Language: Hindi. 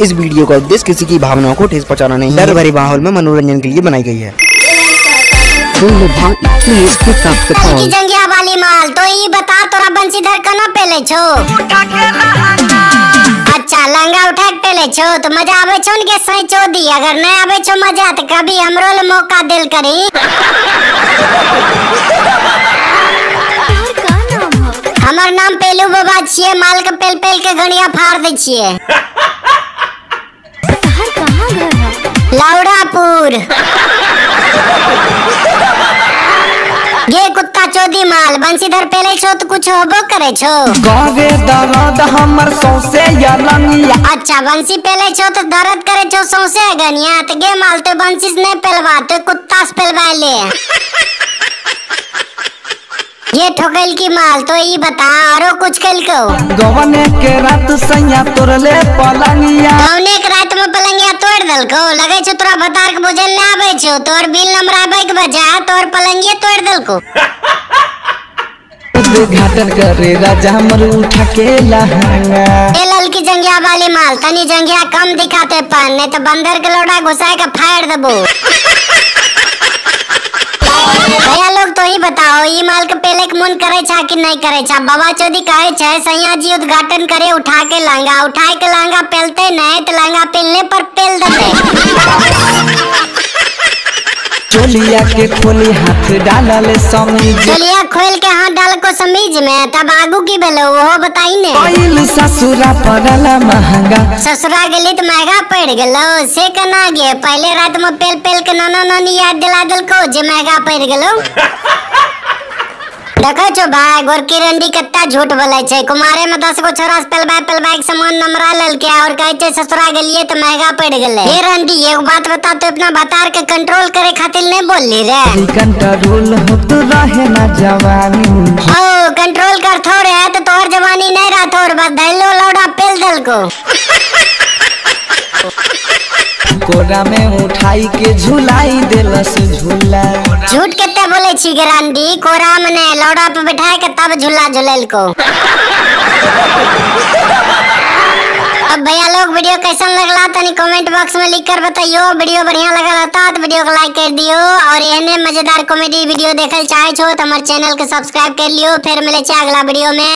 इस वीडियो का उद्देश्य किसी की भावनाओं को ठेस पहुंचाना नहीं, डर भरे माहौल में मनोरंजन के लिए बनाई गई है। जंगिया वाली माल तो ये बता तोरा बंशीधर कना पेले छो? अच्छा लहंगा उठा के पेले छो तो मजा आवे छो के सही चोदी, अगर नहीं आवे छो मजा तो कभी हमरो ले मौका दिल करी। हमार नाम पेलू बाबा छिए, माल के पेल पेल के गणिया फाड़ दे छिए। लौड़ापुर ये कुत्ता चोदी माल बंशीधर पेले छो तो कुछ होबो करे छो? गावे दर्द हमर सौसे या लंगिया। अच्छा बंसी पेले छो तो दर्द करे छो सौसे गनिया, तो गे माल तो बंसी से नहीं पेलवा तो कुत्ता से पेलवा ले। ये ठोकल की माल तो ये बता औरो कुछ कल को? गवने के रात सैया तोरले पलंगिया। गवने के रात में पलंगिया तोड़ दल को लगे छो तोरा बतार के बुझल ना आवे छो, तोर बिल नंबर आवे के बजा तोर पलंगिया तोड़ दल को। घाटन करे राजा हमर उठा के लहंगा। ए ललकी जंगिया वाली माल तनी जंगिया कम दिखाते पान, नहीं तो बंदर के लोड़ा घुसाए के फाड़ देबो। भैया लोग तो ही बताओ ये माल के पेले के मन करे छा कि नहीं करे छा? बाबा चौधरी कहे छे सैया जी उद्घाटन करे उठा के लहंगा पेलते नहीं तो लहंगा पेलने पर पेल देते। चोलिया के खोली हाथ डालल समीज। चोलिया खोल के हाथ डाल को समीज में तब आगू की बेलो वो बताई ने। पहिल ससुरा पड़ला महंगा। ससुरा गेली तो महंगा पड़ गेलो से कना गे, पहले रात में पेल पेल के नाना नानी याद दिला दल को जे महंगा पड़ गेलो। देखो छो भाई गोरकी रंडी कत्ता झूठ बोले छे, कुमारे में 10 गो छोरा से पेलबाई के सामान नमरा लेल के और कहे छे ससुरा गेलिए तो महंगा पड़ गेले। ये रंडी एक बात बता तो अपना बतार के कंट्रोल करे खातिर नहीं बोलली रे? कंट्रोल होत रहे ना जवानी। ओ कंट्रोल कर थोड़े है तो तोर जवानी नहीं रहा थोड़ बस धैलो लौड़ा पेल दल को। कोरा में उठाई के झुलाई देलस झूला। झूठ कितने बोले छी गरांडी, कोरा में ने लौड़ा पे बैठाए के तब झूला झूलेल को। अब भैया लोग वीडियो कैसा लगला तनी कमेंट बॉक्स में लिख कर बताइयो। वीडियो बढ़िया लगा रहता तो वीडियो को लाइक कर दियो, और एहने मजेदार कॉमेडी वीडियो देखल चाहे छो तो हमारे चैनल के सब्सक्राइब कर लियो। फिर मिले अगला वीडियो में।